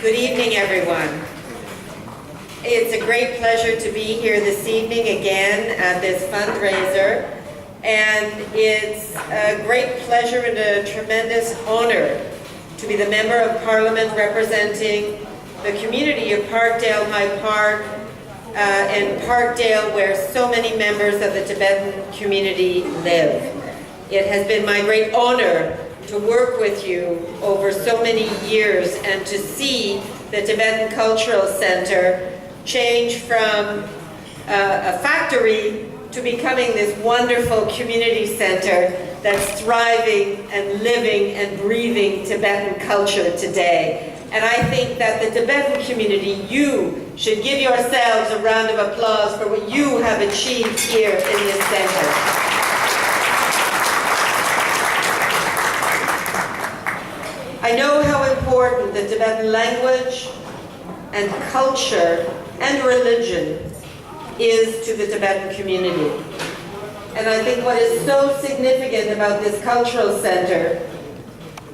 Good evening, everyone. It's a great pleasure to be here this evening again at this fundraiser, and it's a great pleasure and a tremendous honor to be the Member of Parliament representing the community of Parkdale High Park and Parkdale, where so many members of the Tibetan community live. It has been my great honor to work with you over so many years and to see the Tibetan Cultural Center change from a factory to becoming this wonderful community center that's thriving and living and breathing Tibetan culture today. And I think that the Tibetan community, you should give yourselves a round of applause for what you have achieved here in this center. I know how important the Tibetan language and culture and religion is to the Tibetan community. And I think what is so significant about this cultural center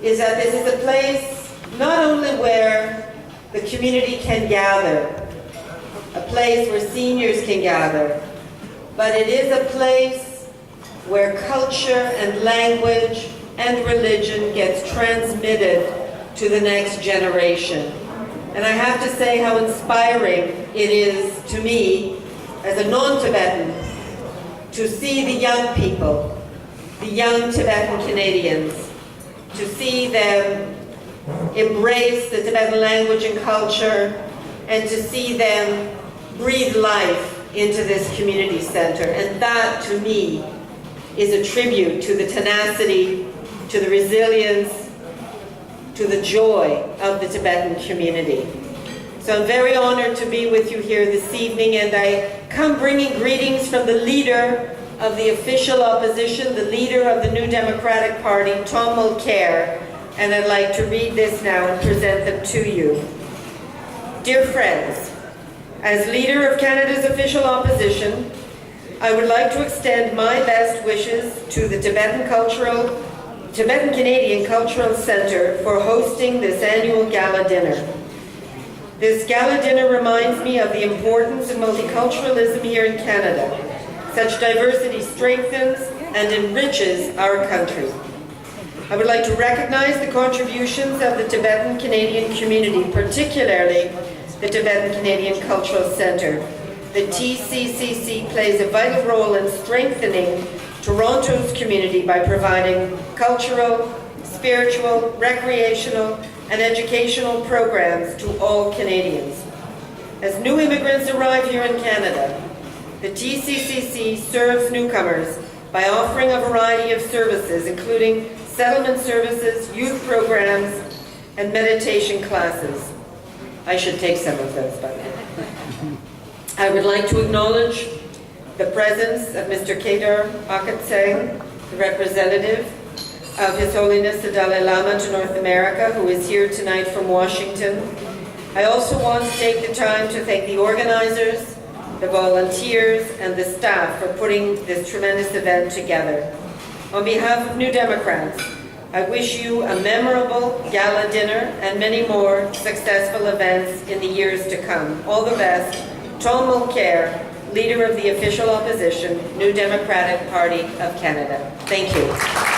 is that this is a place not only where the community can gather, a place where seniors can gather, but it is a place where culture and language and religion gets transmitted to the next generation. And I have to say how inspiring it is to me as a non-Tibetan to see the young people, the young Tibetan Canadians, to see them embrace the Tibetan language and culture and to see them breathe life into this community center. And that, to me, is a tribute to the tenacity, to the resilience, to the joy of the Tibetan community. So I'm very honored to be with you here this evening, and I come bringing greetings from the leader of the official opposition, the leader of the New Democratic Party, Tom Mulcair, and I'd like to read this now and present them to you. Dear friends, as leader of Canada's official opposition, I would like to extend my best wishes to the Tibetan Canadian Cultural Center for hosting this annual gala dinner. This gala dinner reminds me of the importance of multiculturalism here in Canada. Such diversity strengthens and enriches our country. I would like to recognize the contributions of the Tibetan Canadian community, particularly the Tibetan Canadian Cultural Center. The TCCC plays a vital role in strengthening Toronto's community by providing cultural, spiritual, recreational, and educational programs to all Canadians. As new immigrants arrive here in Canada, the TCCC serves newcomers by offering a variety of services, including settlement services, youth programs, and meditation classes. I should take some of those, by the way. I would like to acknowledge the presence of Mr. Kedar Akatsang, the representative of His Holiness the Dalai Lama to North America, who is here tonight from Washington. I also want to take the time to thank the organizers, the volunteers, and the staff for putting this tremendous event together. On behalf of New Democrats, I wish you a memorable gala dinner and many more successful events in the years to come. All the best. Tom Mulcair, leader of the official opposition, New Democratic Party of Canada. Thank you.